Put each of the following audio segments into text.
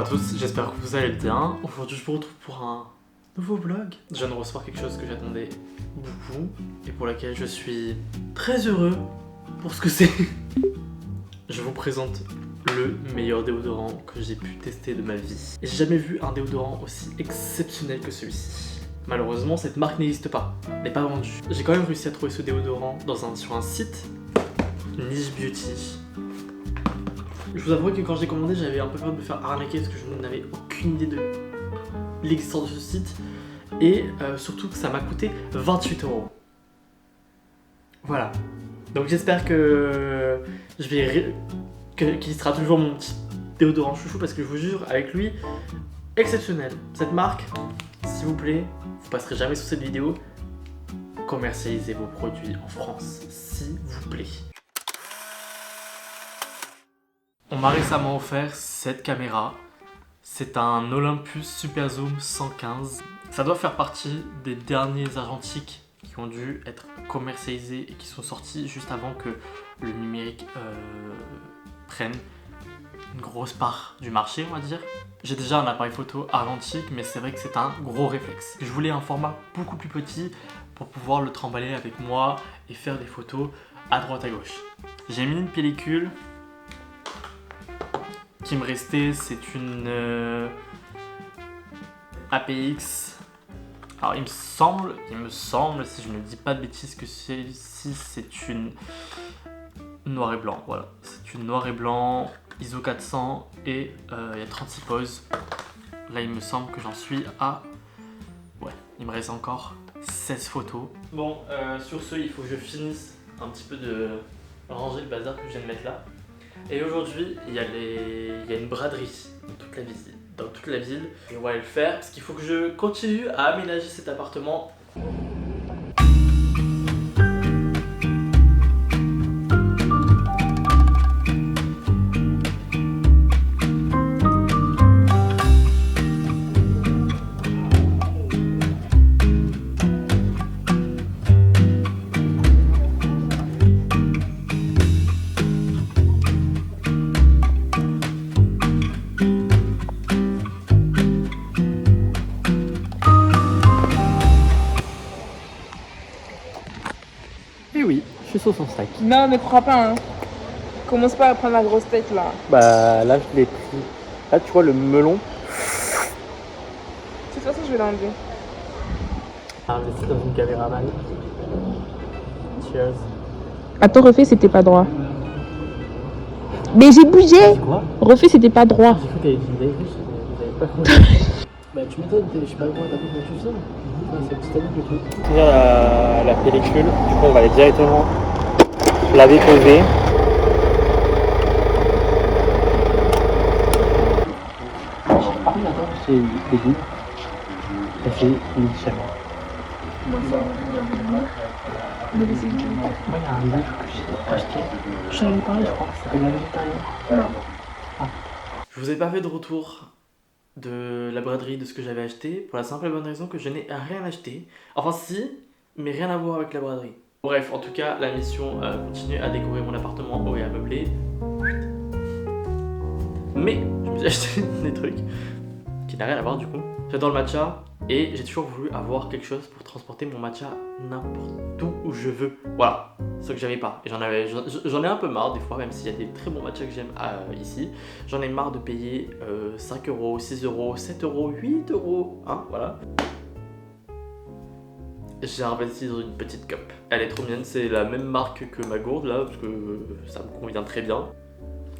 à tous, j'espère que vous allez bien. Aujourd'hui je vous retrouve pour un nouveau vlog. Je viens de recevoir quelque chose que j'attendais beaucoup et pour laquelle je suis très heureux pour ce que c'est. Je vous présente le meilleur déodorant que j'ai pu tester de ma vie. Et j'ai jamais vu un déodorant aussi exceptionnel que celui-ci. Malheureusement cette marque n'existe pas, elle n'est pas vendue. J'ai quand même réussi à trouver ce déodorant sur un site, Niche Beauty. Je vous avoue que quand j'ai commandé, j'avais un peu peur de me faire arnaquer parce que je n'avais aucune idée de l'existence de ce site. Et surtout que ça m'a coûté 28 €. Voilà. Donc j'espère que qu'il sera toujours mon petit déodorant chouchou parce que je vous jure, avec lui, exceptionnel. Cette marque, s'il vous plaît, vous passerez jamais sous cette vidéo. Commercialisez vos produits en France, s'il vous plaît. On m'a récemment offert cette caméra. C'est un Olympus Super Zoom 115. Ça doit faire partie des derniers argentiques qui ont dû être commercialisés et qui sont sortis juste avant que le numérique prenne une grosse part du marché, on va dire. J'ai déjà un appareil photo argentique, mais c'est vrai que c'est un gros réflexe. Je voulais un format beaucoup plus petit pour pouvoir le trimballer avec moi et faire des photos à droite à gauche. J'ai mis une pellicule qui me restait, c'est une APX. Alors il me semble, si je ne dis pas de bêtises, que celle-ci c'est une noir et blanc. Voilà, c'est une noir et blanc, ISO 400 et il y a 36 poses. Là il me semble que j'en suis à... Ouais, il me reste encore 16 photos. Bon, sur ce, il faut que je finisse un petit peu de ranger le bazar que je viens de mettre là. Et aujourd'hui, il y a une braderie dans toute la ville. Et on va aller le faire parce qu'il faut que je continue à aménager cet appartement. Et oui, je suis sauce en steak. Non, ne prends pas, hein. Commence pas à prendre la grosse tête là. Bah là, je l'ai pris. Là, tu vois le melon. De toute façon, je vais l'enlever. Investi dans une caméra mal. Cheers. Attends, refais, c'était pas droit. Mais j'ai bougé. Quoi? Refais, c'était pas droit. J'ai cru que t'avais dit vous avez vu, j'avais pas compris. Bah tu m'étonnes, je sais pas comment t'as compris tout ça. C'est systémique le truc. C'est la pellicule, du coup on va aller directement la déposer. Par contre attends, c'est des goûts. Ça fait une chaleur. Moi il y a un livre que j'ai acheté. Je t'en avais parlé je crois, ça s'appelle La Végétarienne. Non. Ah. Je vous ai pas fait de retour de la braderie de ce que j'avais acheté pour la simple et bonne raison que je n'ai rien acheté. Enfin si, mais rien à voir avec la braderie. Bref, en tout cas, la mission continue à décorer mon appartement haut et à meubler. Mais je me suis acheté des trucs qui n'ont rien à voir du coup. J'adore le matcha et j'ai toujours voulu avoir quelque chose pour transporter mon matcha n'importe où je veux. Voilà, ce que j'avais pas. Et j'en ai un peu marre des fois, même s'il y a des très bons matchas que j'aime ici. J'en ai marre de payer 5 €, 6 €, 7 €, 8 €, hein, voilà. J'ai investi dans une petite cup. Elle est trop mignonne, c'est la même marque que ma gourde là, parce que ça me convient très bien.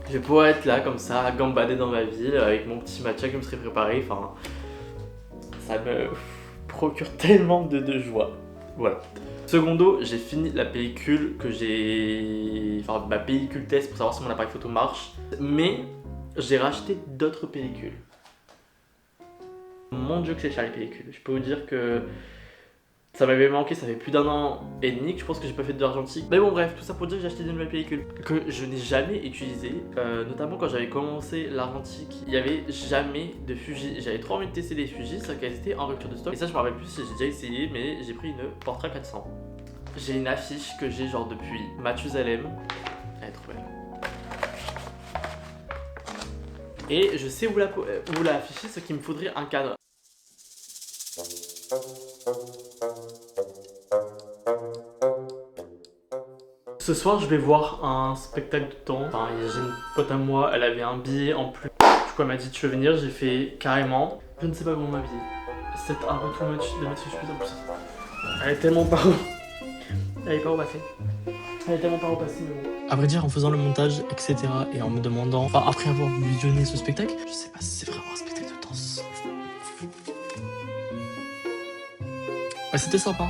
Je vais pouvoir être là comme ça, gambader dans ma ville avec mon petit matcha que je me serais préparé. Enfin, ça me procure tellement de joie. Voilà. Secondo, j'ai fini la pellicule Enfin, ma pellicule test pour savoir si mon appareil photo marche. Mais j'ai racheté d'autres pellicules. Mon dieu que c'est cher les pellicules. Je peux vous dire que ça m'avait manqué, ça fait plus d'1 an et demi que je pense que j'ai pas fait de l'argentique. Mais bon bref, tout ça pour dire que j'ai acheté de nouvelles pellicules que je n'ai jamais utilisées. Notamment quand j'avais commencé l'argentique, il n'y avait jamais de Fuji. J'avais trop envie de tester les Fuji, sauf qu'elles étaient en rupture de stock. Et ça je me rappelle plus si j'ai déjà essayé, mais j'ai pris une Portra 400. J'ai une affiche que j'ai genre depuis Mathusalem. Elle est trop belle. Et je sais où la afficher, ce qu'il me faudrait un cadre. Ce soir, je vais voir un spectacle de danse. Enfin, j'ai une pote à moi, elle avait un billet en plus. Du coup, elle m'a dit tu veux venir, j'ai fait carrément. Je ne sais pas comment m'habiller. C'est un peu too much de mettre ce chemise en plus. Elle est tellement pas Elle est pas repassée. Elle est tellement pas repassée, mais bon. À vrai dire, en faisant le montage, etc. et en me demandant, enfin après avoir visionné ce spectacle, je sais pas si c'est vraiment un spectacle de danse. Ouais, c'était sympa.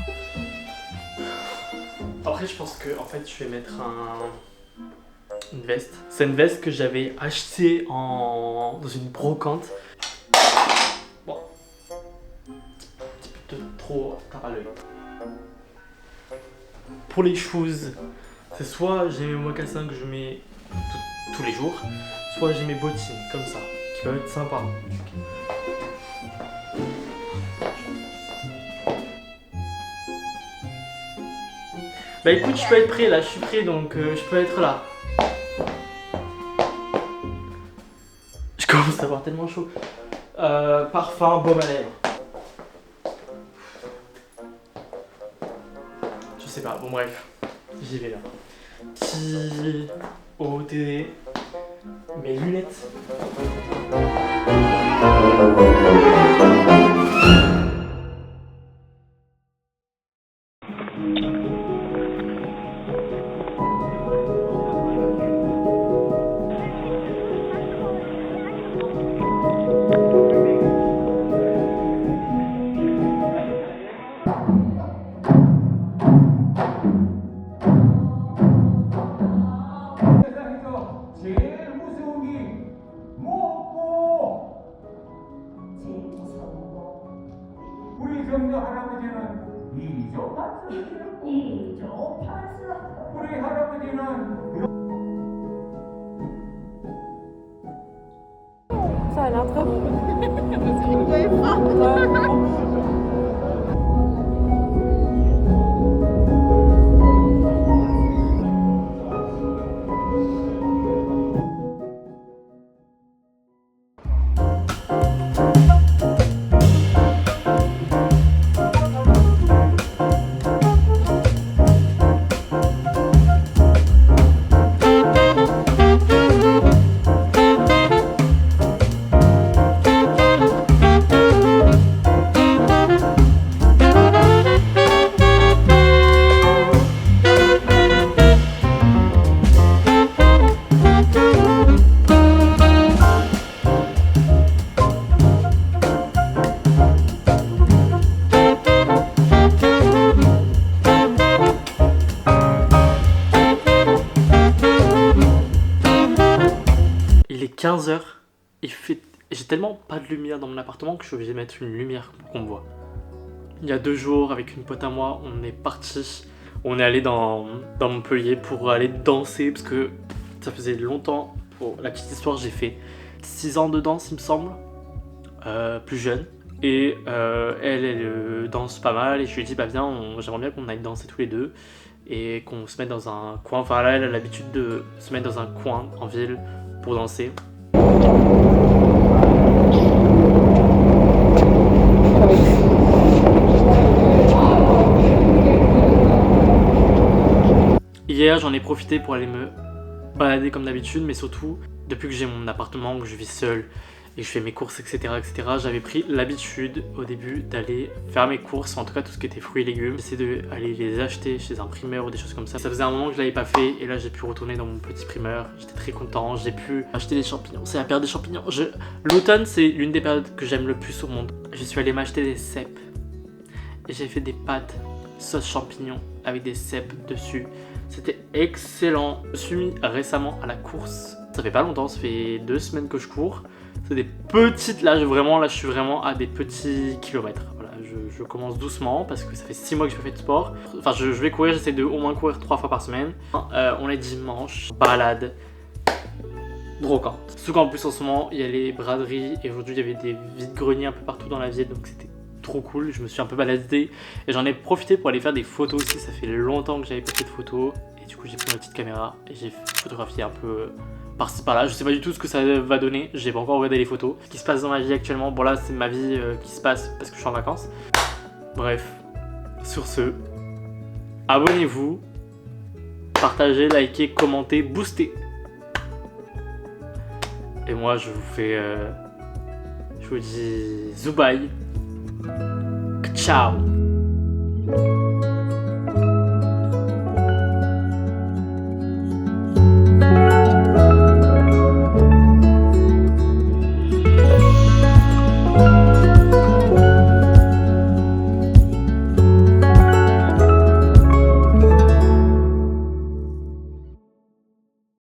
Après, je pense que en fait, je vais mettre une veste. C'est une veste que j'avais achetée dans une brocante. Bon, un petit peu trop tape à l'œil. Pour les shoes, c'est soit j'ai mes mocassins que je mets tous les jours, soit j'ai mes bottines comme ça, qui peuvent être sympas. Bah écoute, je peux être prêt là, je suis prêt donc je peux être là. Je commence à avoir tellement chaud. Parfum, baume à lèvres. Je sais pas, bon bref, j'y vais là. T-O-T, mes lunettes. 우리 정조 할아버지는 이조판스 우리 할아버지는 Ça a l'air trop Il est 15h, j'ai tellement pas de lumière dans mon appartement que je suis obligé de mettre une lumière pour qu'on me voit. Il y a 2 jours, avec une pote à moi, on est parti, on est allé dans Montpellier pour aller danser parce que ça faisait longtemps. Pour la petite histoire, j'ai fait 6 ans de danse, il me semble, plus jeune. Et elle danse pas mal et je lui ai dit bah viens, j'aimerais bien qu'on aille danser tous les deux et qu'on se mette dans un coin. Enfin là, elle a l'habitude de se mettre dans un coin en ville pour danser. Hier, j'en ai profité pour aller me balader comme d'habitude, mais surtout, depuis que j'ai mon appartement, que je vis seul et que je fais mes courses, etc., j'avais pris l'habitude au début d'aller faire mes courses, en tout cas tout ce qui était fruits et légumes. J'essaie d'aller les acheter chez un primeur ou des choses comme ça. Ça faisait un moment que je l'avais pas fait et là j'ai pu retourner dans mon petit primeur. J'étais très content, j'ai pu acheter des champignons. C'est la période des champignons. L'automne, c'est l'une des périodes que j'aime le plus au monde. Je suis allé m'acheter des cèpes et j'ai fait des pâtes sauce champignons avec des cèpes dessus. C'était excellent. Je suis mis récemment à la course. Ça fait pas longtemps, ça fait 2 semaines que je cours. C'est des petites, là je suis vraiment à des petits kilomètres. Voilà, je commence doucement parce que ça fait 6 mois que je fais de sport. Enfin, je vais courir, j'essaie de au moins courir 3 fois par semaine. On est dimanche, balade, brocante. Surtout qu'en plus en ce moment, il y a les braderies et aujourd'hui il y avait des vides-greniers un peu partout dans la ville, donc c'était trop cool. Je me suis un peu baladé et j'en ai profité pour aller faire des photos aussi. Ça fait longtemps que j'avais pas fait de photos Et du coup, j'ai pris ma petite caméra et j'ai photographié un peu par-ci par-là. Je sais pas du tout ce que ça va donner. J'ai pas encore regardé les photos. Ce qui se passe dans ma vie actuellement. Bon, là, c'est ma vie qui se passe parce que je suis en vacances. Bref, sur ce, abonnez-vous, partagez, likez, commentez, boostez. Et moi, je vous fais. Je vous dis Zubai. Ciao.